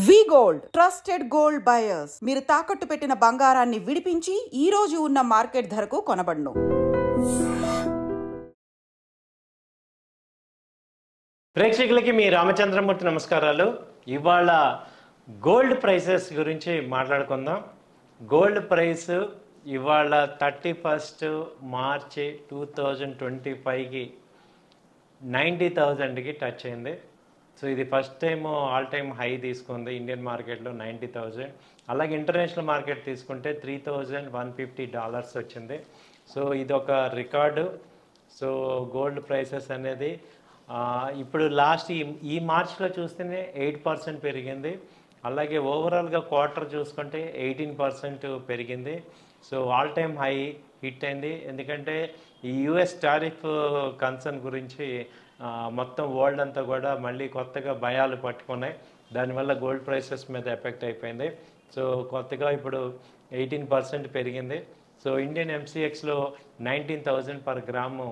వి gold trusted gold buyers. మీరు తాకట్టు పెట్టిన బంగారాన్ని విడిపించి ఈ రోజు ఉన్న మార్కెట్ ధరకు కొనబడును. ప్రేక్షకులకి మీ రామచంద్రమూర్తి నమస్కారాలు. ఇవాళ గోల్డ్ ప్రైసెస్ గురించి మాట్లాడుకుందాం. గోల్డ్ ప్రైస్ ఇవాళ 31 మార్చి 2025కి 90,000కి టచ్ అయింది. సో ఇది first time all time high తీసుకుంది ఇండియన్ మార్కెట్లో 90,000. అలాగే ఇంటర్నేషనల్ మార్కెట్ తీసుకుంటే $3,150 వచ్చింది. సో ఇది ఒక రికార్డు. సో గోల్డ్ ప్రైసెస్ అనేది ఇప్పుడు లాస్ట్ ఈ మార్చ్లో చూస్తేనే 8% పెరిగింది. అలాగే ఓవరాల్గా క్వార్టర్ చూసుకుంటే 18% పెరిగింది. So all time high hit అయింది. ఎందుకంటే ఈ యుఎస్ టారిఫ్ కన్సర్న్ గురించి మొత్తం వరల్డ్ అంతా కూడా మళ్ళీ కొత్తగా భయాలు పట్టుకున్నాయి. దానివల్ల గోల్డ్ ప్రైసెస్ మీద ఎఫెక్ట్ అయిపోయింది. సో కొత్తగా ఇప్పుడు 18% పెరిగింది. సో ఇండియన్ ఎంసీఎక్స్లో 19,000 పర్ గ్రాము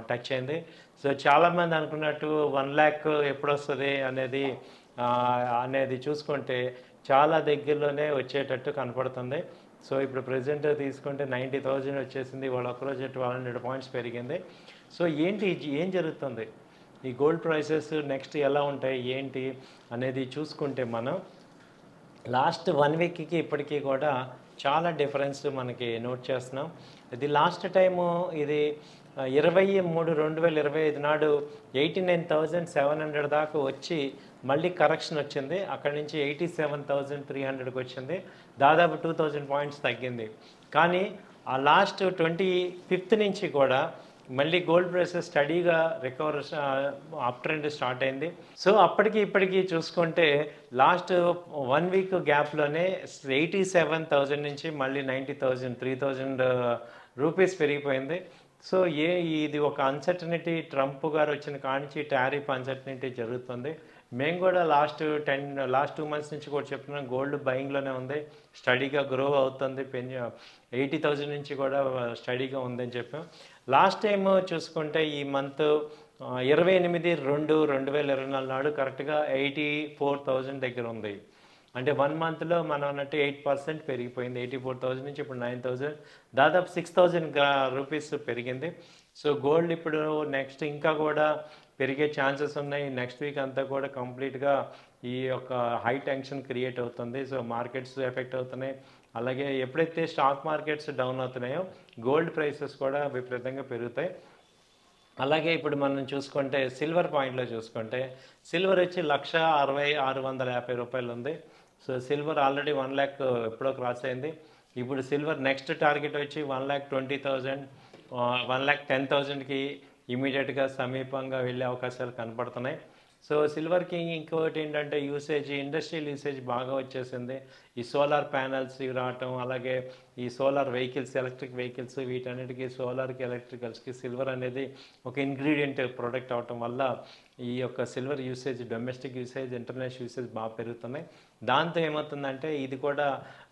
టచ్ అయింది. సో చాలామంది అనుకున్నట్టు 1 lakh ఎప్పుడు వస్తుంది అనేది చూసుకుంటే చాలా దగ్గరలోనే వచ్చేటట్టు కనపడుతుంది. సో ఇప్పుడు ప్రెజెంట్ తీసుకుంటే 90,000 వచ్చేసింది. వాళ్ళ ఒక్కరోజు 1200 పాయింట్స్ పెరిగింది. సో ఏం జరుగుతుంది, ఈ గోల్డ్ ప్రైసెస్ నెక్స్ట్ ఎలా ఉంటాయి ఏంటి అనేది చూసుకుంటే మనం లాస్ట్ 1 వీక్కి ఇప్పటికీ కూడా చాలా డిఫరెన్స్ మనకి నోట్ చేస్తున్నాం. ఇది లాస్ట్ టైము ఇది 23/2025 నాడు 89,700 దాకా వచ్చి మళ్ళీ కరెక్షన్ వచ్చింది. అక్కడి నుంచి 87,300కి వచ్చింది. దాదాపు 2,000 పాయింట్స్ తగ్గింది. కానీ ఆ లాస్ట్ 25th నుంచి కూడా మళ్ళీ గోల్డ్ ప్రైసెస్ స్టడీగా రికవర్ అప్ ట్రెండ్ స్టార్ట్ అయింది. సో అప్పటికి ఇప్పటికీ చూసుకుంటే లాస్ట్ 1 వీక్ గ్యాప్లోనే 87,000 నుంచి మళ్ళీ 90,000 3,000 రూపీస్ పెరిగిపోయింది. సో ఇది ఒక అన్సర్టనిటీ, ట్రంప్ గారు వచ్చిన కానించి టారిఫ్ అన్సర్టనిటీ జరుగుతుంది. మేము కూడా లాస్ట్ 2 months నుంచి కూడా చెప్తున్నాం, గోల్డ్ బయింగ్లోనే ఉంది, స్టడీగా గ్రో అవుతుంది, 80,000 నుంచి కూడా స్టడీగా ఉందని చెప్పాం. లాస్ట్ టైం చూసుకుంటే ఈ మంత్ 28/2/2024 నాడు కరెక్ట్గా 84,000 దగ్గర ఉంది. అంటే 1 monthలో మనం అన్నట్టు 8% పెరిగిపోయింది. 84,000 నుంచి ఇప్పుడు 9,000, దాదాపు 6,000 రూపీస్ పెరిగింది. సో గోల్డ్ ఇప్పుడు నెక్స్ట్ ఇంకా కూడా పెరిగే ఛాన్సెస్ ఉన్నాయి. నెక్స్ట్ వీక్ అంతా కూడా కంప్లీట్గా ఈ యొక్క హై టెన్షన్ క్రియేట్ అవుతుంది. సో మార్కెట్స్ ఎఫెక్ట్ అవుతున్నాయి. అలాగే ఎప్పుడైతే స్టాక్ మార్కెట్స్ డౌన్ అవుతున్నాయో గోల్డ్ ప్రైసెస్ కూడా విపరీతంగా పెరుగుతాయి. అలాగే ఇప్పుడు మనం చూసుకుంటే సిల్వర్ పాయింట్లో చూసుకుంటే సిల్వర్ వచ్చి 1,60,650 రూపాయలు ఉంది. సో సిల్వర్ ఆల్రెడీ 1 lakh ఎప్పుడో క్రాస్ అయింది. ఇప్పుడు సిల్వర్ నెక్స్ట్ టార్గెట్ వచ్చి 1,20,000 1,10,000కి ఇమీడియట్గా సమీపంగా వెళ్ళే అవకాశాలు కనపడుతున్నాయి. సో సిల్వర్కి ఇంకోటి ఏంటంటే ఇండస్ట్రియల్ యూసేజ్ బాగా వచ్చేసింది. ఈ సోలార్ ప్యానల్స్ రావటం, అలాగే ఈ సోలార్ వెహికల్స్, ఎలక్ట్రిక్ వెహికల్స్, వీటన్నిటికీ సోలార్కి ఎలక్ట్రికల్స్కి సిల్వర్ అనేది ఒక ఇంగ్రీడియంట్ ప్రోడక్ట్ అవటం వల్ల ఈ యొక్క silver usage, domestic usage, international usage బాగా పెరుగుతున్నాయి. దాంతో ఏమవుతుందంటే ఇది కూడా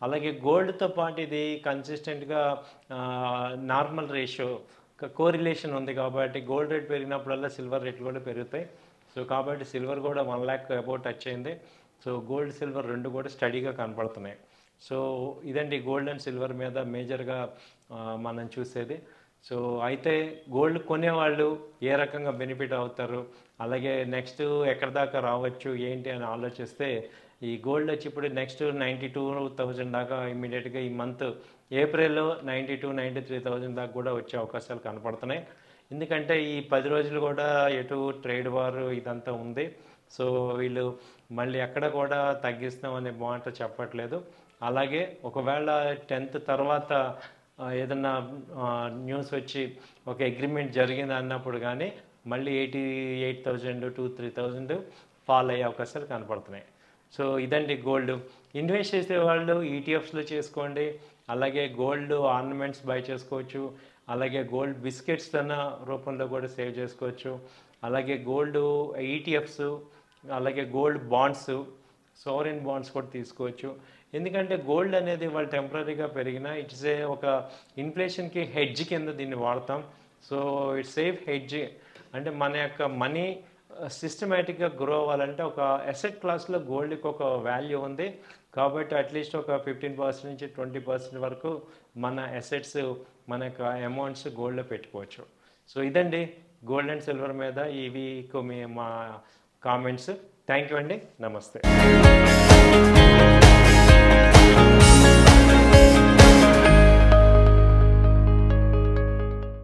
అలాగే గోల్డ్తో పాటు ఇది కన్సిస్టెంట్గా నార్మల్ రేషియో కోరిలేషన్ ఉంది. కాబట్టి గోల్డ్ రేట్ పెరిగినప్పుడల్లా సిల్వర్ రేట్లు కూడా పెరుగుతాయి. సో కాబట్టి సిల్వర్ కూడా 1 lakh అబౌట్ టచ్ అయింది. సో గోల్డ్ సిల్వర్ రెండు కూడా స్టడీగా కనపడుతున్నాయి. సో ఇదండి గోల్డ్ అండ్ సిల్వర్ మీద మేజర్గా మనం చూసేది. సో అయితే గోల్డ్ కొనేవాళ్ళు ఏ రకంగా బెనిఫిట్ అవుతారు, అలాగే నెక్స్ట్ ఎక్కడి దాకా రావచ్చు ఏంటి అని ఆలోచిస్తే ఈ గోల్డ్ వచ్చి ఇప్పుడు నెక్స్ట్ 92,000 దాకా ఇమ్మీడియట్గా ఈ మంత్ ఏప్రిల్లో 92,000-93,000 దాకా కూడా వచ్చే అవకాశాలు కనపడుతున్నాయి. ఎందుకంటే ఈ 10 రోజులు కూడా ఎటు ట్రేడ్ వార్ ఇదంతా ఉంది. సో వీళ్ళు మళ్ళీ ఎక్కడ కూడా తగ్గిస్తాం అనే మాట చెప్పట్లేదు. అలాగే ఒకవేళ 10th తర్వాత ఏదన్నా న్యూస్ వచ్చి ఒక అగ్రిమెంట్ జరిగింది అన్నప్పుడు కానీ మళ్ళీ 88,000-3,000 ఫాల్ అయ్యే అవకాశాలు కనపడుతున్నాయి. సో ఇదండి గోల్డ్. ఇన్వెస్ట్ చేసే వాళ్ళు ఈటీఎఫ్స్లో చేసుకోండి. అలాగే గోల్డ్ ఆర్నమెంట్స్ బై చేసుకోవచ్చు. అలాగే గోల్డ్ బిస్కెట్స్ అన్న రూపంలో కూడా సేవ్ చేసుకోవచ్చు. అలాగే గోల్డ్ ఈటీఎఫ్స్, అలాగే గోల్డ్ బాండ్స్, సోవరెన్ బాండ్స్ కూడా తీసుకోవచ్చు. ఎందుకంటే గోల్డ్ అనేది వాళ్ళు టెంపరీగా పెరిగినా ఇట్స్ ఒక ఇన్ఫ్లేషన్కి హెడ్జ్ కింద దీన్ని వాడతాం. So it's safe hedge. అంటే మన యొక్క మనీ సిస్టమేటిక్గా గ్రో అవ్వాలంటే ఒక అసెట్ క్లాస్లో గోల్డ్కి ఒక వాల్యూ ఉంది కాబట్టి అట్లీస్ట్ ఒక 15% నుంచి 20% వరకు మన అసెట్స్ మన యొక్క అమౌంట్స్ గోల్డ్లో పెట్టుకోవచ్చు. సో ఇదండి గోల్డ్ అండ్ సిల్వర్ మీద ఇవి మా కామెంట్స్. థ్యాంక్ యూ అండి. నమస్తే.